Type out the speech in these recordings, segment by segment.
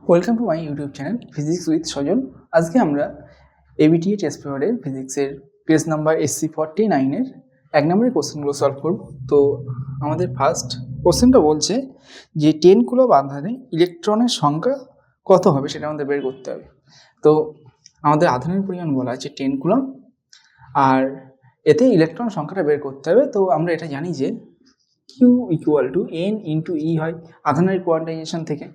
Welcome to my YouTube channel physics with Sajal. আজকে আমরা ABTA test পেপারের ফিজিক্সের পেজ নাম্বার SC49-এর 1 নম্বরের কোশ্চেনগুলো সলভ করব। তো আমাদের ফার্স্ট কোশ্চেনটা বলছে যে 10 কুলম্ব আধানে ইলেকট্রনের সংখ্যা কত হবে সেটা আমাদের বের করতে হবে। তো আমাদের আধানের পরিমাণ বলা আছে 10 কুলম্ব, আর এতে ইলেকট্রন সংখ্যাটা বের করতে হবে। তো আমরা এটা জানি যে Q = N × E হয় আধানের কোয়ান্টাইজেশন থেকে।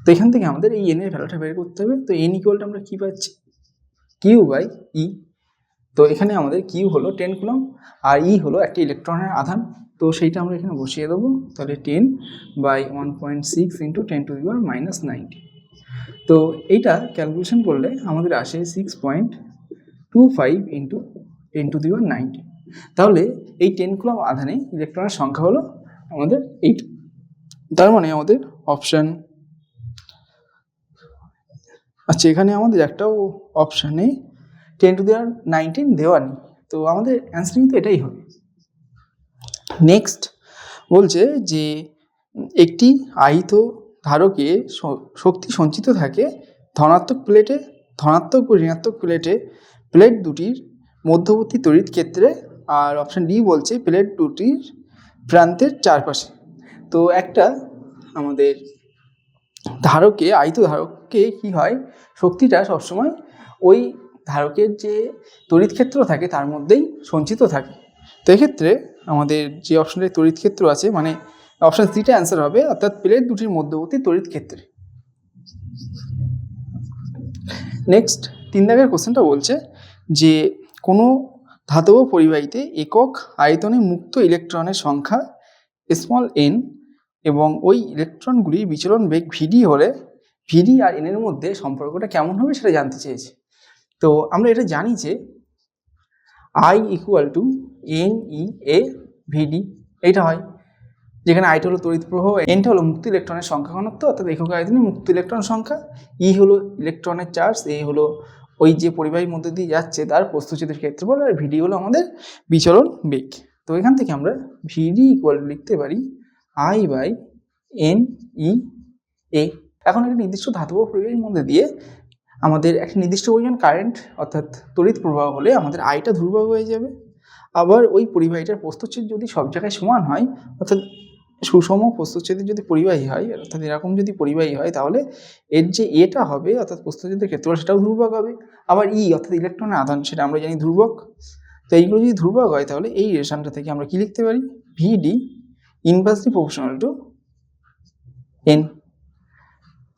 তো এখান থেকে আমাদের এই এন এর ভ্যালুটা বের করতে হবে। তো এন ইকুয়ালটা আমরা কি পাচ্ছি, Q/E। তো এখানে আমাদের Q হলো 10 কুলম্ব আর E হলো একটা ইলেকট্রনের আধান। তো সেইটা আমরা এখানে বসিয়ে দেবো। তাহলে 10/1.6 × 10⁻⁻90। তো এইটা ক্যালকুলেশন করলে আমাদের আসে 6.25 × 10⁻90। তাহলে এই 10 কুলম্ব আধানে ইলেকট্রনের সংখ্যা হলো আমাদের 8। তার মানে আমাদের অপশান, আচ্ছা এখানে আমাদের একটাও অপশানে 10⁻19 দেওয়া নেই। তো আমাদের অ্যান্সার কিন্তু এটাই হবে। নেক্সট বলছে যে একটি আহিত ধারকে শক্তি সঞ্চিত থাকে ধনাত্মক প্লেটে, ধনাত্মক ও ঋণাত্মক প্লেট দুটির মধ্যবর্তী তড়িৎ ক্ষেত্রে, আর অপশান ডি বলছে প্লেট দুটির প্রান্তের চারপাশে। তো একটা আমাদের ধারকে, আহিত ধারককে কি হয়, শক্তিটা সবসময় ওই ধারকের যে তড়িৎ ক্ষেত্র থাকে তার মধ্যেই সঞ্চিত থাকে। তো এক্ষেত্রে আমাদের যে অপশানটায় তড়িৎ ক্ষেত্র আছে, মানে অপশান সিটা অ্যান্সার হবে, অর্থাৎ প্লেট দুটির মধ্যবর্তী তড়িৎ ক্ষেত্রে। নেক্সট 3 দাগের কোশ্চেনটা বলছে যে কোনো ধাতব পরিবাহীতে একক আয়তনে মুক্ত ইলেকট্রনের সংখ্যা n এবং ওই ইলেকট্রনগুলির বিচলন বেগ vd হলে vd আর n এর মধ্যে সম্পর্কটা কেমন হবে সেটা জানতে চেয়েছে। তো আমরা এটা জানি যে I = NeA/Vd এইটা হয়, যেখানে আইটা হলো তড়িৎ প্রবাহ, এনটা হলো মুক্ত ইলেকট্রনের সংখ্যা ঘনত্ব অর্থাৎ একক আয়তনে মুক্ত ইলেকট্রন সংখ্যা, ই হলো ইলেকট্রনের চার্জ, এ হলো ওই যে পরিবাহীর মধ্যে দিয়ে যাচ্ছে তার প্রস্থচ্ছেদের ক্ষেত্রফল, আর ভিডি হলো আমাদের বিচলন বেগ। তো এখান থেকে আমরা ভিডি ইকুয়াল লিখতে পারি I/NeA। এখন একটা নির্দিষ্ট ধাতব পরিবাহীর মধ্যে দিয়ে আমাদের একটা নির্দিষ্ট পরিমাণ কারেন্ট অর্থাৎ তড়িৎ প্রবাহ হলে আমাদের আইটা ধ্রুবক হয়ে যাবে। আবার ওই পরিবাহীটার প্রস্থচ্ছেদ যদি সব জায়গায় সমান হয়, অর্থাৎ সুষম প্রস্থচ্ছেদের যদি পরিবাহী হয়, অর্থাৎ এরকম যদি পরিবাহী হয়, তাহলে এর যে এটা হবে অর্থাৎ প্রস্থচ্ছেদের ক্ষেত্রফল সেটাও ধ্রুবক হবে। আবার ই অর্থাৎ ইলেকট্রনের আধান সেটা আমরা জানি ধ্রুবক। তো এইগুলো যদি ধ্রুবক হয় তাহলে এই রিলেশনটা থেকে আমরা কি লিখতে পারি, ভিডি ইনভার্সলি প্রপোর্শনাল টু এন।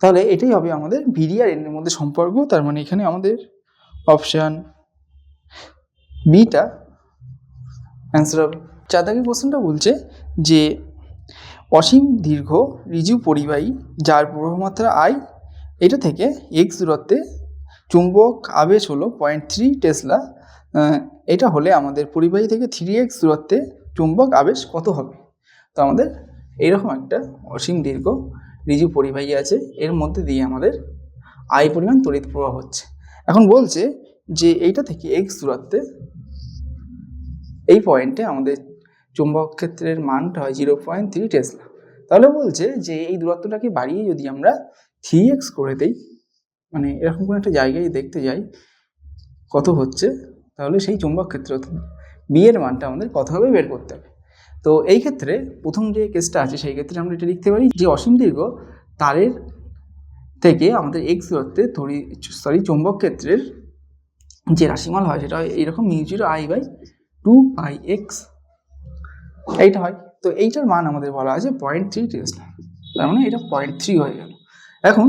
তাহলে এটাই হবে আমাদের ভিডি আর এন এর মধ্যে সম্পর্ক। তার মানে এখানে আমাদের অপশান বিটা অ্যান্সার হবে। 4 দাগের কোশ্চেনটা বলছে যে অসীম দীর্ঘ ঋজু পরিবাহী যার প্রবাহমাত্রা I, এটা থেকে x দূরত্বে চুম্বক আবেশ হলো 0.3 টেসলা। এটা হলে আমাদের পরিবাহী থেকে 3x দূরত্বে চুম্বক আবেশ কত হবে। তো আমাদের এইরকম একটা অসীম দীর্ঘ ঋজু পরিবাহী আছে, এর মধ্যে দিয়ে আমাদের I পরিমাণ তড়িৎ প্রবাহ হচ্ছে। এখন বলছে যে এইটা থেকে x দূরত্বে এই পয়েন্টে আমাদের চুম্বক ক্ষেত্রের মানটা হয় 0.3 টেসলা। তাহলে বলছে যে এই দূরত্বটাকে বাড়িয়ে যদি আমরা 3x করে দেই, মানে এরকম কোনো একটা জায়গায় দেখতে যাই কত হচ্ছে, তাহলে সেই চুম্বক ক্ষেত্র বি এর মানটা আমাদের কত হবে বের করতে হবে। তো এই ক্ষেত্রে প্রথম যে কেসটা আছে সেই ক্ষেত্রে আমরা এটা লিখতে পারি যে অসীম দীর্ঘ তারের থেকে আমাদের x দূরত্বে চুম্বক ক্ষেত্রের যে রাশিমাল হয় সেটা হয় এইরকম μ0I/2πx এইটা হয়। তো এইটার মান আমাদের বলা আছে 0.3 টেসলা, তার মানে এটা 0.3 হয়ে গেল। এখন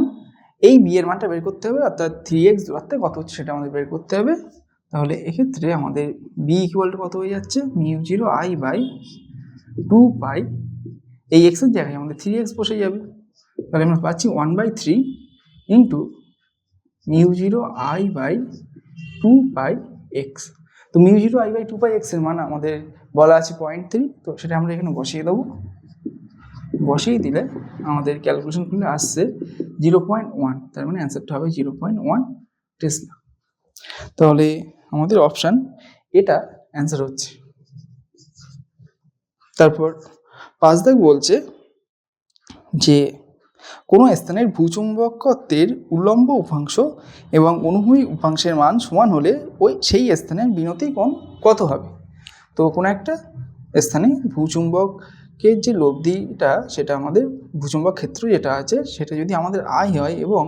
এই বি এর মানটা বের করতে হবে, অর্থাৎ 3x দূরত্বে কত হচ্ছে সেটা আমাদের বের করতে হবে। তাহলে এক্ষেত্রে আমাদের বি ইকুয়াল কত হয়ে যাচ্ছে, μ0I/2π, এই x এর জায়গায় আমাদের 3x বসে যাবে। তাহলে আমরা পাচ্ছি 1/3 × μ0I/2πx। তো μ0I/2πx এর মান আমাদের বলা আছে 0.3, তো সেটা আমরা এখানে বসিয়ে দেবো। বসিয়ে দিলে আমাদের ক্যালকুলেশন করলে আসছে 0.1, তার মানে অ্যান্সারটা হবে 0.1 টেসলা। তাহলে আমাদের অপশান এটা অ্যান্সার হচ্ছে। তারপর 5 দাগ বলছে যে কোনো স্থানের ভূচুম্বকত্বের উল্লম্ব উপাংশ এবং অনুভূমিক উপাংশের মান সমান হলে সেই স্থানের বিনতি কোণ কত হবে? তো কোনো একটা স্থানে ভূচুম্বকের যে লব্ধিটা, সেটা আমাদের ভূচুম্বক ক্ষেত্র যেটা আছে সেটা যদি আমাদের আই হয় এবং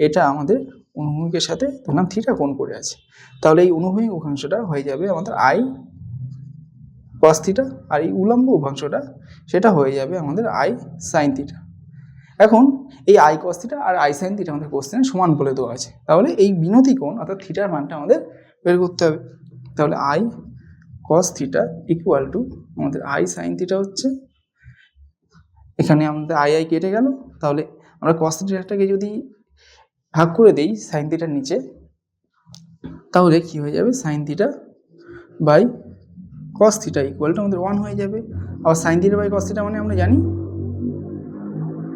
এটা আমাদের অনুভূমিকের সাথে ধরলাম থিটা কোণ করে আছে, তাহলে এই অনুভূমিক উপাংশটা হয়ে যাবে আমাদের আই কস থিটা, আর এই উল্লম্ব উপাংশটা সেটা হয়ে যাবে আমাদের আই সাইন থিটা। এখন এই আই কস থিটা আর আই সাইন থিটা আমাদের কোশ্চেনে সমান বলে দেওয়া আছে, তাহলে এই বিনতি কোণ অর্থাৎ থিটার মানটা আমাদের বের করতে হবে। তাহলে I cos theta equal to আমাদের আই সাইন থিটা হচ্ছে, এখানে আমাদের আই আই কেটে গেল, তাহলে আমরা কস থিটাটাকে যদি ভাগ করে দিই সাইন থিটার নিচে, তাহলে কি হয়ে যাবে sine theta by cos theta equal to আমাদের 1 হয়ে যাবে। আবার sine theta by cos theta মানে আমরা জানি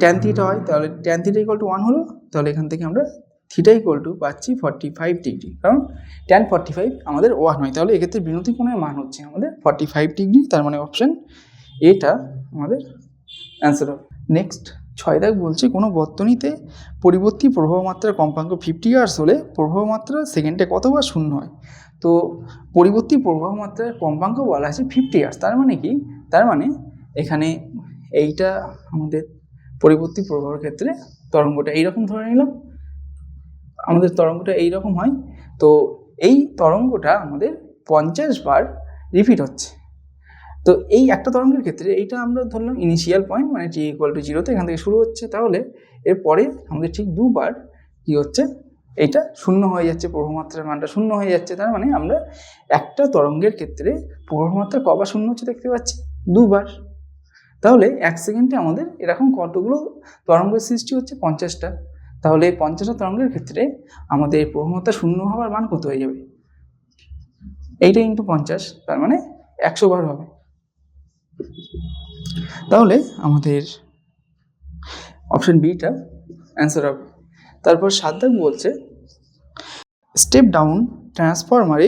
ট্যান থিটা হয়, তাহলে ট্যান থিটা ইকুয়াল টু 1 হলো, তাহলে এখান থেকে আমরা থিটা ইকুয়াল টু পাচ্ছি 45 ডিগ্রি, কারণ ট্যান 45 আমাদের 1 হয়, তাহলে এক্ষেত্রে বিনতি কোণের মান হচ্ছে আমাদের 45 ডিগ্রি, তার মানে অপশন এটা আমাদের অ্যান্সার হবে। নেক্সট 6 দাগ বলছে কোনো বর্তনীতে পরিবর্তী প্রবাহ মাত্রার কম্পাঙ্ক 50 Hz হলে প্রবাহ মাত্রা সেকেন্ডে কতবার শূন্য হয়? তো পরিবর্তী প্রবাহ মাত্রার কম্পাঙ্ক বলা আছে 50 Hz, তার মানে কি? তার মানে এখানে এইটা আমাদের পরিবর্তী প্রবাহের ক্ষেত্রে তরঙ্গটা এইরকম ধরে নিলাম, আমাদের তরঙ্গটা এইরকম হয়, তো এই তরঙ্গটা আমাদের 50 বার রিপিট হচ্ছে। তো এই একটা তরঙ্গের ক্ষেত্রে এইটা আমরা ধরলাম ইনিশিয়াল পয়েন্ট, মানে t ইকুয়াল টু 0 এখান থেকে শুরু হচ্ছে, তাহলে এরপরে আমাদের ঠিক দুবার কি হচ্ছে, এইটা শূন্য হয়ে যাচ্ছে, প্রবাহমাত্রার মানটা শূন্য হয়ে যাচ্ছে। তার মানে আমরা একটা তরঙ্গের ক্ষেত্রে প্রবাহমাত্রা কবার শূন্য হচ্ছে দেখতে পাচ্ছি, দুবার। তাহলে 1 সেকেন্ডে আমাদের এরকম কতগুলো তরঙ্গের সৃষ্টি হচ্ছে, 50টা। তাহলে 50টা তরঙ্গের ক্ষেত্রে আমাদের প্রবাহমাত্রা শূন্য হওয়ার মান কত হয়ে যাবে? এইটা ইন্টু 50, তার মানে 100 বার হবে। তাহলে আমাদের অপশন বিটা অ্যান্সার হবে। তারপর 7 দাগ বলছে স্টেপ ডাউন ট্রান্সফরমারে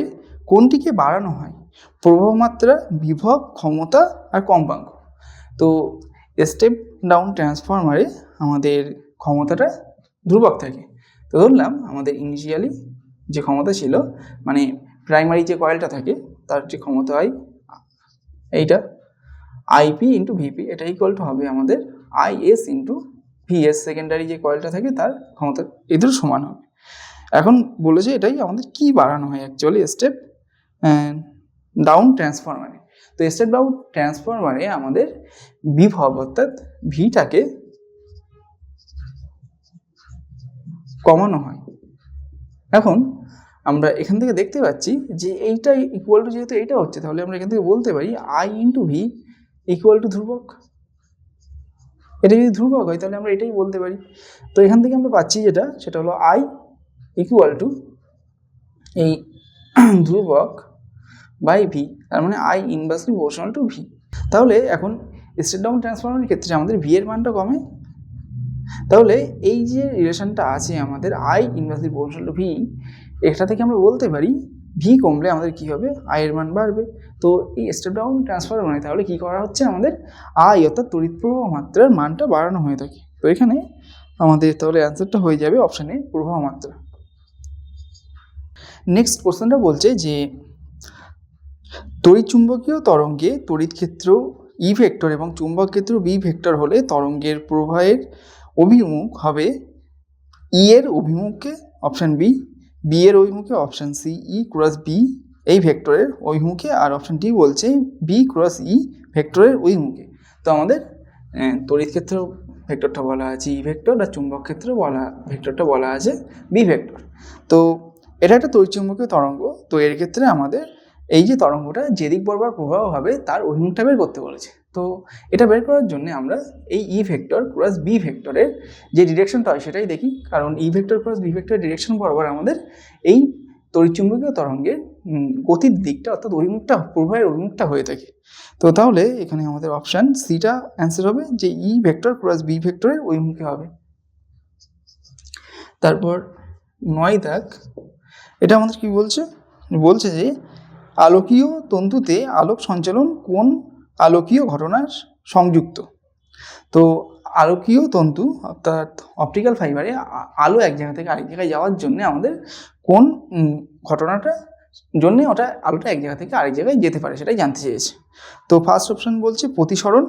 কোনটিকে বাড়ানো হয়? প্রবাহমাত্রা, বিভব, ক্ষমতা আর কম্পাঙ্ক। তো স্টেপ ডাউন ট্রান্সফরমারে আমাদের ক্ষমতাটা ধ্রুবক থাকে। তো ধরলাম আমাদের ইনিশিয়ালি যে ক্ষমতা ছিল, মানে প্রাইমারি যে কয়েলটা থাকে তার যে ক্ষমতা হয় এইটা আইপি ইন্টু ভিপি, এটা ইকুয়াল টু হবে আমাদের আইএস ইন্টু ভিএস, সেকেন্ডারি যে কয়েলটা থাকে তার ক্ষমতা, এদের সমান হবে। এখন বলেছে এটাই আমাদের কি বাড়ানো হয় অ্যাকচুয়ালি স্টেপ ডাউন ট্রান্সফরমারে। তো স্টেপ ডাউন ট্রান্সফরমারে আমাদের বিভব অর্থাৎ ভিটাকে কমানো হয়। এখন আমরা এখান থেকে দেখতে পাচ্ছি যে এইটা ইকুয়াল টু যেহেতু এইটা হচ্ছে, তাহলে আমরা এখান থেকে বলতে পারি I into V equal to ধ্রুবক। এটা যদি ধ্রুবক হয় তাহলে আমরা এটাই বলতে পারি। তো এখান থেকে আমরা পাচ্ছি যেটা, সেটা হলো আই ইকুয়াল টু এই ধ্রুবক বাই ভি, তার মানে I inversely proportional to V. তাহলে এখন স্টেপ ডাউন ট্রান্সফরমারের ক্ষেত্রে আমাদের ভি এর মানটা কমে, তাহলে এই যে রিলেশনটা আছে আমাদের I inversely proportional to V, এটা থেকে আমরা বলতে পারি ভি কমলে আমাদের কি হবে, আই এর মান বাড়বে। তো এই স্টেপ ডাউন ট্রান্সফরমারে তাহলে কি করা হচ্ছে, আমাদের আই অর্থাৎ তড়িৎ প্রবাহ মাত্রার মানটা বাড়ানো হয়ে থাকে। তো এখানে আমাদের তাহলে অ্যান্সারটা হয়ে যাবে অপশানে প্রবাহ মাত্রা। নেক্সট কোশ্চেনটা বলছে যে তড়িৎচুম্বকীয় তরঙ্গে তড়িৎ ক্ষেত্র ই ভেক্টর এবং চুম্বক ক্ষেত্র বি ভেক্টর হলে তরঙ্গের প্রবাহের অভিমুখ হবে ই এর অভিমুখে অপশান বি, বি এর অভিমুখে অপশান সি, ই ক্রস বি এই ভেক্টরের অভিমুখে, আর অপশান ডি বলছে বি ক্রস ই ভেক্টরের অভিমুখে। তো আমাদের তড়িৎ ক্ষেত্র ভেক্টরটা বলা আছে ই ভেক্টর, আর চুম্বক ক্ষেত্র ভেক্টরটা বলা আছে বি ভেক্টর। তো এটা একটা তড়িৎচুম্বকীয় তরঙ্গ। তো এর ক্ষেত্রে আমাদের এই যে তরঙ্গটা যেদিক বরাবর প্রবাহ হবে তার অভিমুখটা বের করতে বলেছে। তো এটা বের করার জন্য আমরা এই ই ভেক্টর ক্রস বি ভেক্টরের যে ডিরেকশনটা হয় সেটাই দেখি, কারণ ই ভেক্টর ক্রস বি ভেক্টরের ডিরেকশন বরাবর আমাদের এই তড়িৎচুম্বকীয় তরঙ্গের গতির দিকটা অর্থাৎ অভিমুখটা, প্রবাহের অভিমুখটা হয়ে থাকে। তো তাহলে এখানে আমাদের অপশান সিটা অ্যান্সার হবে, যে ই ভেক্টর ক্রস বি ভেক্টরের অভিমুখে হবে। তারপর 9 দাগ, এটা আমাদের কি বলছে, বলছে যে আলোকীয় তন্তুতে আলোক সঞ্চালন কোন আলোকীয় ঘটনার সংযুক্ত। তো আলোকীয় তন্তু অর্থাৎ অপটিক্যাল ফাইবারে আলো এক জায়গা থেকে আরেক জায়গায় যাওয়ার জন্য আমাদের কোন ঘটনাটা জন্যে ওটা আলোটা এক জায়গা থেকে আরেক জায়গায় যেতে পারে সেটাই জানতে চেয়েছে। তো ফার্স্ট অপশন বলছে প্রতিসরণ,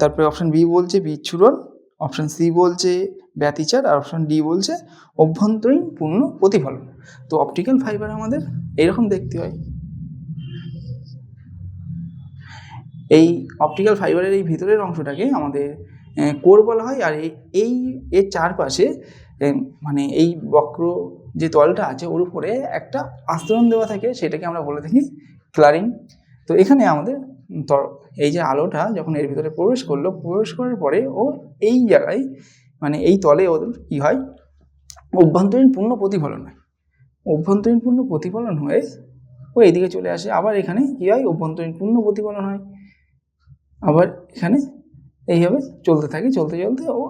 তারপরে অপশন বি বলছে বিচ্ছুরণ, অপশন সি বলছে ব্যতিচার, আর অপশন ডি বলছে অভ্যন্তরীণ পূর্ণ প্রতিফলন। তো অপটিক্যাল ফাইবার আমাদের এইরকম দেখতে হয়। এই অপটিক্যাল ফাইবারের এই ভিতরের অংশটাকে আমাদের কোর বলা হয়, আর এর চারপাশে মানে এই বক্র যে তলটা আছে ওর উপরে একটা আস্তরণ দেওয়া থাকে, সেটাকে আমরা বলে থাকি ক্লারিং। তো এখানে আমাদের এই যে আলোটা যখন এর ভিতরে প্রবেশ করার পরে ও এই জায়গায় মানে এই তলে ওদের কী হয়, অভ্যন্তরীণ পূর্ণ প্রতিফলন হয়। অভ্যন্তরীণ পূর্ণ প্রতিফলন হয়ে ও এইদিকে চলে আসে, আবার এখানে কী হয়, অভ্যন্তরীণ পূর্ণ প্রতিফলন হয়, আবার এখানে এইভাবে চলতে থাকে, চলতে ও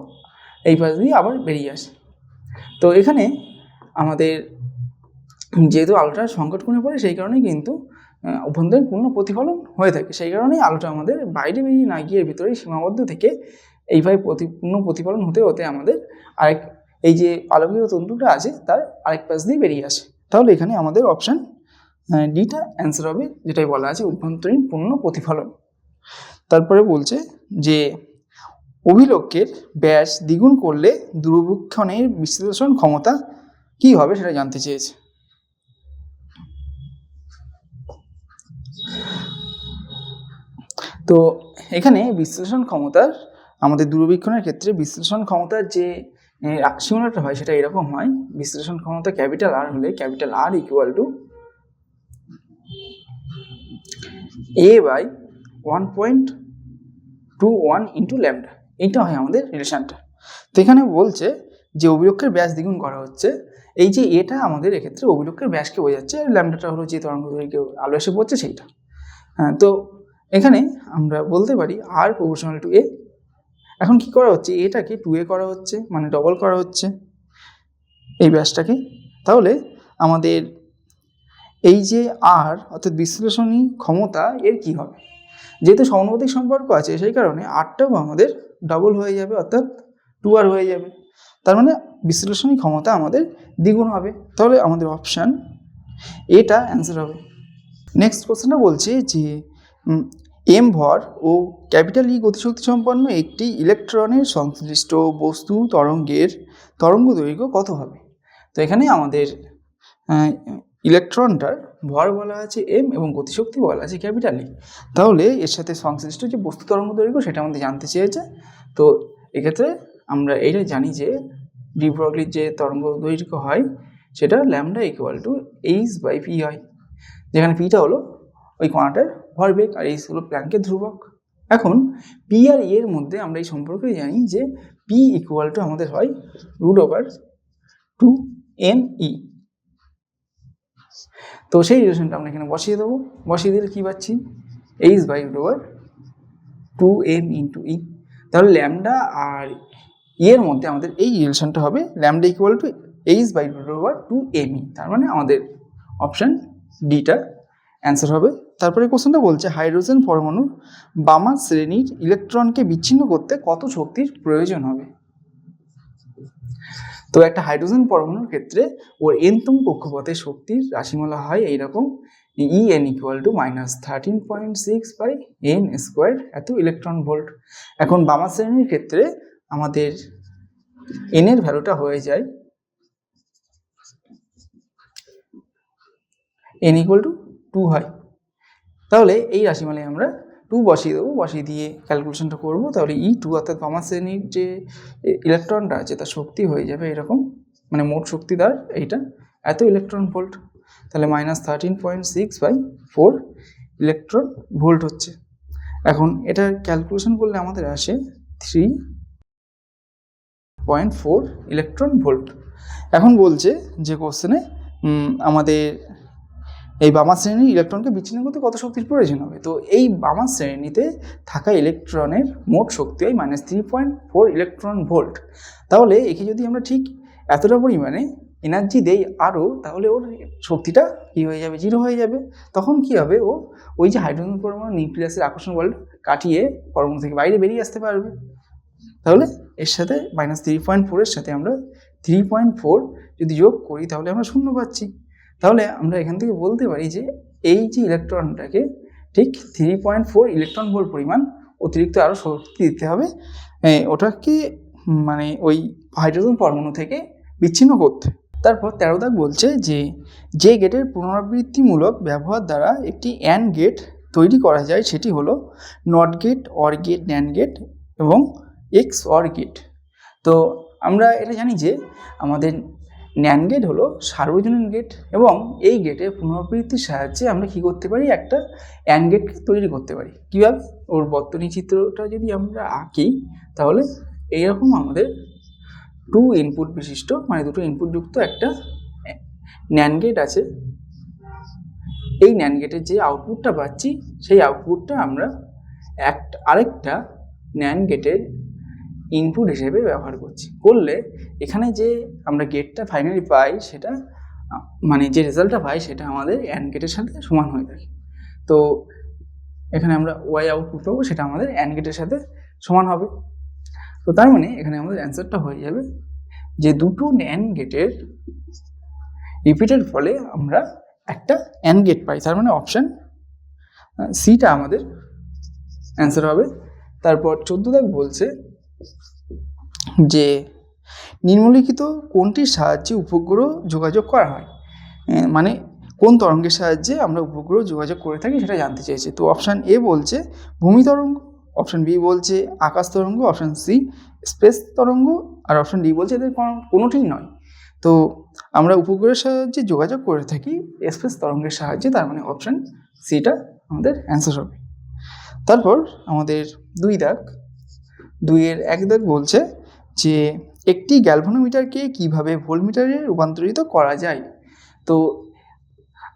এই পাশ দিয়ে আবার বেরিয়ে আসে। তো এখানে আমাদের যেহেতু আলোটা সংকট কোণে পড়ে, সেই কারণেই কিন্তু অভ্যন্তরীণ পূর্ণ প্রতিফলন হয়ে থাকে। সেই কারণেই আলোটা আমাদের বাইরে বেরিয়ে না গিয়ে ভিতরেই সীমাবদ্ধ থেকে এইভাবে পূর্ণ প্রতিফলন হতে হতে আমাদের আরেক এই যে আলোকীয় তন্তুটা আছে তার আরেক পাশ দিয়ে বেরিয়ে আসে। তাহলে এখানে আমাদের অপশান ডিটা অ্যান্সার হবে, যেটাই বলা আছে অভ্যন্তরীণ পূর্ণ প্রতিফলন। তারপরে বলছে যে অভিলক্ষের ব্যাস দ্বিগুণ করলে দূরবীক্ষণের বিশ্লেষণ ক্ষমতা কি হবে সেটা জানতে চেয়েছে। তো এখানে বিশ্লেষণ ক্ষমতার আমাদের দূরবীক্ষণের ক্ষেত্রে বিশ্লেষণ ক্ষমতার যে রাশিমালাটা হয় সেটা এরকম হয়। বিশ্লেষণ ক্ষমতা ক্যাপিটাল আর হলে capital R equal to a/1.21 into lambda, এইটা হয় আমাদের রিলেশনটা। তো এখানে বলছে যে অভিলক্ষের ব্যাস দ্বিগুণ করা হচ্ছে, এই যে এটা আমাদের এক্ষেত্রে অভিলক্ষের ব্যাসকে বোঝাচ্ছে, আর ল্যামডাটা হলো যে তরঙ্গ দৈর্ঘ্যে আলো এসে পড়ছে সেইটা। হ্যাঁ, তো এখানে আমরা বলতে পারি আর প্রপোর্শনাল টু এ। এখন কি করা হচ্ছে, এটাকে 2a করা হচ্ছে, মানে ডবল করা হচ্ছে এই ব্যাসটাকে। তাহলে আমাদের এই যে আর অর্থাৎ বিশ্লেষণী ক্ষমতা এর কি হবে, যেহেতু সমানুপাতিক সম্পর্ক আছে সেই কারণে আরটাও আমাদের ডবল হয়ে যাবে, অর্থাৎ 2r হয়ে যাবে। তার মানে বিশ্লেষণী ক্ষমতা আমাদের দ্বিগুণ হবে। তাহলে আমাদের অপশান এটা অ্যান্সার হবে। নেক্সট কোশ্চেনটা বলছে যে এম ভর ও ক্যাপিটাল ই গতিশক্তি সম্পন্ন একটি ইলেকট্রনের সংশ্লিষ্ট বস্তু তরঙ্গের তরঙ্গ দৈর্ঘ্য কত হবে। তো এখানে আমাদের ইলেকট্রনটার ভর বলা আছে এম এবং গতিশক্তি বলা আছে ক্যাপিটাল ই। তাহলে এর সাথে সংশ্লিষ্ট যে বস্তু তরঙ্গ দৈর্ঘ্য সেটা আমাদের জানতে চেয়েছে। তো এক্ষেত্রে আমরা এটা জানি যে ডি ব্রগলির যে তরঙ্গ দৈর্ঘ্য হয় সেটা ল্যামডা ইকুয়াল টু h/p হয়, যেখানে পিটা হলো ওই কণাটার ভরবেগ আর এইচ হলো প্ল্যাঙ্কের ধ্রুবক। এখন পি আর ই এর মধ্যে আমরা এই সম্পর্কে জানি যে পি ইকুয়াল টু আমাদের হয় √2mE। তো সেই রিলেশনটা আমরা এখানে বসিয়ে দেবো, বসিয়ে দিলে কী পাচ্ছি, h/√2m ইন্টু ই। তাহলে ল্যামডা আর ই এর মধ্যে আমাদের এই রিলেশনটা হবে ল্যামডা ইকুয়াল টু h/√2mE। তার মানে আমাদের অপশান ডিটা অ্যান্সার হবে। তারপরে কোশ্চেনটা বলছে হাইড্রোজেন পরমাণুর বামা শ্রেণীর ইলেকট্রনকে বিচ্ছিন্ন করতে কত শক্তির প্রয়োজন হবে। তো একটা হাইড্রোজেন পরমাণুর ক্ষেত্রে ওর এনতম কক্ষপথে শক্তির রাশিমালা হয় এইরকম, En ইকুয়াল টু -13.6/n² এত ইলেকট্রন ভোল্ট। এখন বামা শ্রেণীর ক্ষেত্রে আমাদের এন এর ভ্যালুটা হয়ে যায় n ইকুয়াল টু 2 হয়। তাহলে এই রাশিমালায় আমরা 2 বসিয়ে দেবো, বসিয়ে দিয়ে ক্যালকুলেশনটা করবো। তাহলে E2 অর্থাৎ বামা শ্রেণীর যে ইলেকট্রনটা আছে তার শক্তি হয়ে যাবে এরকম, মানে মোট শক্তি তার এইটা এত ইলেকট্রন ভোল্ট। তাহলে -13.6/4 ইলেকট্রন ভোল্ট হচ্ছে। এখন এটা ক্যালকুলেশন করলে আমাদের আসে 3.4 ইলেকট্রন ভোল্ট। এখন বলছে যে কোশ্চেনে আমাদের এই বামা শ্রেণীর ইলেকট্রনকে বিচ্ছিন্ন করতে কত শক্তির প্রয়োজন হবে। তো এই বামা শ্রেণীতে থাকা ইলেকট্রনের মোট শক্তি হয় -3.4 ইলেকট্রন ভোল্ট। তাহলে একে যদি আমরা ঠিক এতটা পরিমাণে এনার্জি দেই আরও, তাহলে ওর শক্তিটা কী হয়ে যাবে, 0 হয়ে যাবে। তখন কি হবে, ও ওই যে হাইড্রোজেন পরমাণু নিউক্লিয়াসের আকর্ষণ বলটা কাটিয়ে পরমাণু থেকে বাইরে বেরিয়ে আসতে পারবে। তাহলে এর সাথে -3.4 সাথে আমরা 3.4 যদি যোগ করি তাহলে আমরা 0 পাচ্ছি। তাহলে আমরা এখান থেকে বলতে পারি যে এই যে ইলেকট্রনটাকে ঠিক 3.4 ইলেকট্রন ভোল্ট পরিমাণ অতিরিক্ত আরও শক্তি দিতে হবে ওটাকে মানে ওই হাইড্রোজেন পরমাণু থেকে বিচ্ছিন্ন করতে। তারপর 13 দাগ বলছে যে গেটের পুনরাবৃত্তিমূলক ব্যবহার দ্বারা একটি অ্যান্ড গেট তৈরি করা যায় সেটি হলো NOT gate, OR gate, NAND gate এবং এক্স অর গেট। তো আমরা এটা জানি যে আমাদের ন্যান্ড গেট হলো সার্বজনীন গেট এবং এই গেটের পুনরাবৃত্তির সাহায্যে আমরা কী করতে পারি, একটা অ্যান্ড গেটকে তৈরি করতে পারি। কীভাবে? ওর বর্তনী চিত্রটা যদি আমরা আঁকি তাহলে এইরকম আমাদের 2 ইনপুট বিশিষ্ট মানে দুটো ইনপুট যুক্ত একটা ন্যান্ড গেট আছে। এই ন্যান্ড গেটের যে আউটপুটটা পাচ্ছি সেই আউটপুটটা আমরা আরেকটা ন্যান্ড গেটের ইনপুট হিসেবে ব্যবহার করলে এখানে যে আমরা গেটটা ফাইনালি পাই সেটা মানে যে রেজাল্টটা পাই সেটা আমাদের অ্যান্ড গেটের সাথে সমান হয়ে থাকে। তো এখানে আমরা ওয়াই আউটপুট পাবো, সেটা আমাদের অ্যান্ড গেটের সাথে সমান হবে। তো তার মানে এখানে আমাদের অ্যান্সারটা হয়ে যাবে যে দুটো ন্যান্ড গেটের রিপিটের ফলে আমরা একটা অ্যান্ড গেট পাই। তার মানে অপশান সিটা আমাদের অ্যান্সার হবে। তারপর 14 দাগ বলছে যে নিম্নলিখিত কোনটির সাহায্যে উপগ্রহ যোগাযোগ করা হয়, মানে কোন তরঙ্গের সাহায্যে আমরা উপগ্রহ যোগাযোগ করে থাকি সেটা জানতে চেয়েছে। তো অপশান এ বলছে ভূমি তরঙ্গ, অপশান বি বলছে আকাশ তরঙ্গ, অপশান সি স্পেস তরঙ্গ আর অপশান ডি বলছে এদের কোনোটি নয়। তো আমরা উপগ্রহের সাহায্যে যোগাযোগ করে থাকি স্পেস তরঙ্গের সাহায্যে, তার মানে অপশান সিটা আমাদের অ্যান্সার হবে। তারপর আমাদের 2 এর 1 দাগ বলছে যে একটি গ্যালভানোমিটারকে কিভাবে ভোল্টমিটারে রূপান্তরিত করা যায়। তো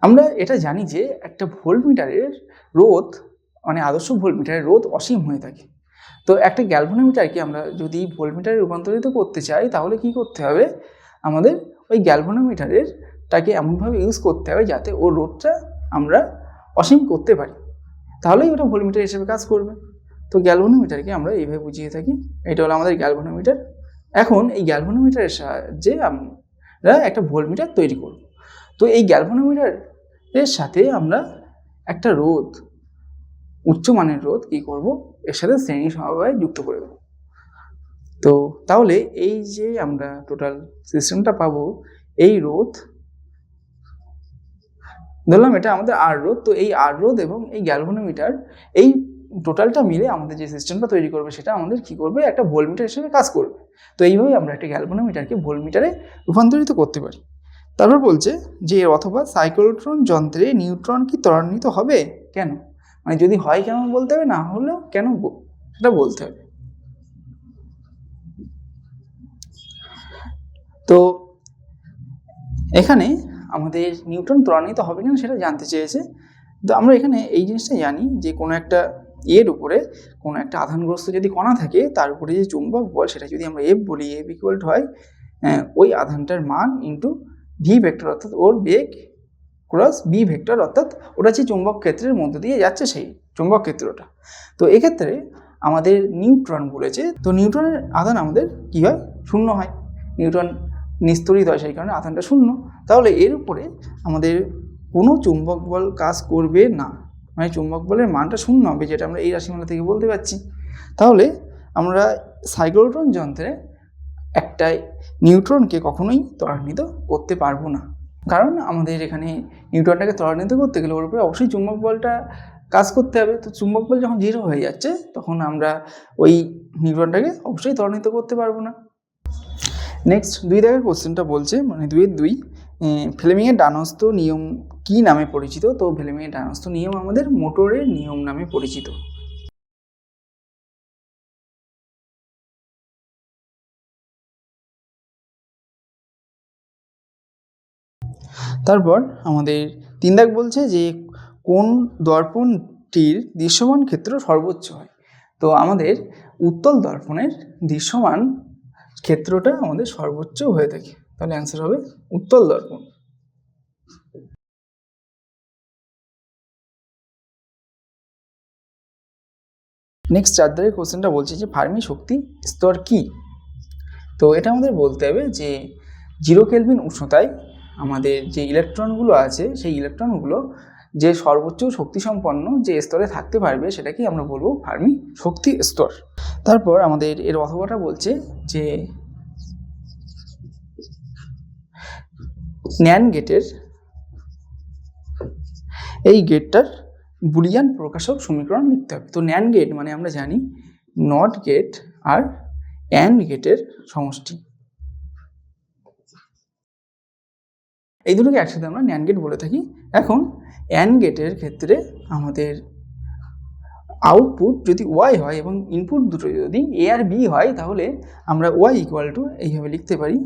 আমরা এটা জানি যে একটা ভোল্টমিটারের রোধ মানে আদর্শ ভোল্টমিটারের রোধ অসীম হয়ে থাকে। তো একটা গ্যালভানোমিটারকে আমরা যদি ভোল্টমিটারে রূপান্তরিত করতে চাই তাহলে কি করতে হবে, আমাদের ওই গ্যালভানোমিটারেরটাকে এমনভাবে ইউজ করতে হবে যাতে ওর রোধটা আমরা অসীম করতে পারি, তাহলেই ওটা ভোল্টমিটার হিসেবে কাজ করবে। তো গ্যালভানোমিটারকে আমরা এইভাবে বুঝিয়ে থাকি। এটা হলো আমাদের গ্যালভানোমিটার। এখন এই গ্যালভানোমিটারের সাহায্যে আমরা একটা ভোল্টমিটার তৈরি করব। তো এই গ্যালভানোমিটারের সাথে আমরা একটা রোধ, উচ্চমানের রোধ কী করব, এর সাথে শ্রেণী সমবায় যুক্ত করে দেবো। তো তাহলে এই যে আমরা টোটাল সিস্টেমটা পাবো, এই রোধ ধরলাম এটা আমাদের আর রোধ। তো এই আর রোধ এবং এই গ্যালভানোমিটার এই টোটালটা মিলে আমাদের যে সিস্টেমটা তৈরি করবে সেটা আমাদের কী করবে, একটা ভোল্টমিটার হিসেবে কাজ করবে। তো এইভাবেই আমরা একটা গ্যালভানোমিটারকে ভোল্টমিটারে রূপান্তরিত করতে পারি। তারপর বলছে যে অথবা সাইক্লোট্রন যন্ত্রে নিউট্রন কি ত্বরান্বিত হবে, কেন, মানে যদি হয় কেন বলতে হবে, না হলেও কেন সেটা বলতে হবে। তো এখানে আমাদের নিউট্রন ত্বরান্বিত হবে কেন সেটা জানতে চেয়েছে। তো আমরা এখানে এই জিনিসটা জানি যে কোনো একটা এর উপরে কোনো একটা আধানগ্রস্ত যদি কণা থাকে তার উপরে যে চুম্বক বল সেটা যদি আমরা এফ বলি, এফ ইকুয়াল টু হয় ওই আধানটার মান ইন্টু ভি ভেক্টর, অর্থাৎ ওর বেগ ক্রস বি ভেক্টর, অর্থাৎ ওটা যে চুম্বক ক্ষেত্রের মধ্য দিয়ে যাচ্ছে সেই চুম্বক ক্ষেত্রটা। তো এক্ষেত্রে আমাদের নিউট্রন বলেছে, তো নিউট্রনের আধান আমাদের কী হয়, শূন্য হয়। নিউট্রন নিস্তরিত হয়, সেই কারণে আধানটা শূন্য। তাহলে এর উপরে আমাদের কোনো চুম্বক বল কাজ করবে না, মানে চুম্বক বলের মানটা শূন্য হবে, যেটা আমরা এই রাশিমালা থেকে বলতে পারছি। তাহলে আমরা সাইক্লোট্রন যন্ত্রে একটা নিউট্রনকে কখনোই ত্বরান্বিত করতে পারবো না, কারণ আমাদের এখানে নিউট্রনটাকে ত্বরান্বিত করতে গেলে ওর উপরে অবশ্যই চুম্বক বলটা কাজ করতে হবে। তো চুম্বক বল যখন 0 হয়ে যাচ্ছে তখন আমরা ওই নিউট্রনটাকে অবশ্যই ত্বরান্বিত করতে পারবো না। নেক্সট 2 দাগের কোশ্চেনটা বলছে, মানে 2 ফ্লেমিংয়ের ডানহস্ত নিয়ম কি নামে পরিচিত। তো ফ্লেমিংয়ের ডানহস্ত নিয়ম আমাদের মোটরের নিয়ম নামে পরিচিত। তারপর আমাদের 3 দাগ বলছে যে কোন দর্পণটির দৃশ্যমান ক্ষেত্র সর্বোচ্চ হয়। তো আমাদের উত্তল দর্পণের দৃশ্যমান ক্ষেত্রটা আমাদের সর্বোচ্চ হয়ে থাকে, তাহলে অ্যান্সার হবে উত্তল দর্পণ। নেক্সট 4 দাগের কোশ্চেনটা বলছে যে ফার্মি শক্তি স্তর কি। তো এটা আমাদের বলতে হবে যে 0 কেলভিন উষ্ণতায় আমাদের যে ইলেকট্রনগুলো আছে সেই ইলেকট্রনগুলো যে সর্বোচ্চ শক্তিসম্পন্ন যে স্তরে থাকতে পারবে সেটাকেই আমরা বলবো ফার্মি শক্তি স্তর। তারপর আমাদের এর অথবাটা বলছে যে ন্যান গেটের এই গেটটার বুলিয়ান প্রকাশক সমীকরণ লিখতে হবে। তো ন্যান গেট মানে আমরা জানি নট গেট আর অ্যান্ড গেটের সমষ্টি, এই দুটোকে একসাথে আমরা ন্যান গেট বলে থাকি। এখন অ্যান্ড গেটের ক্ষেত্রে আমাদের আউটপুট যদি ওয়াই হয় এবং ইনপুট দুটো যদি এ আর বি হয় তাহলে আমরা ওয়াই ইকুয়াল টু এইভাবে লিখতে পারি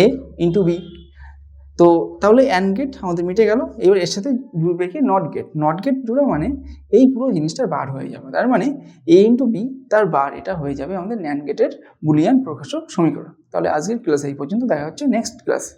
এ ইন্টু বি। তো তাহলে অ্যান্ড গেট আমাদের মিটে গেল। এবার এর সাথে জুড়বে কি নট গেট। নট গেট জুড়ে মানে এই পুরো জিনিসটার বার হয়ে যাবে, তার মানে এ ইন্টু বি তার বার, এটা হয়ে যাবে আমাদের ন্যান্ড গেটের বুলিয়ান প্রকাশক সমীকরণ। তাহলে আজকের ক্লাস এই পর্যন্ত, দেখা হচ্ছে নেক্সট ক্লাসে।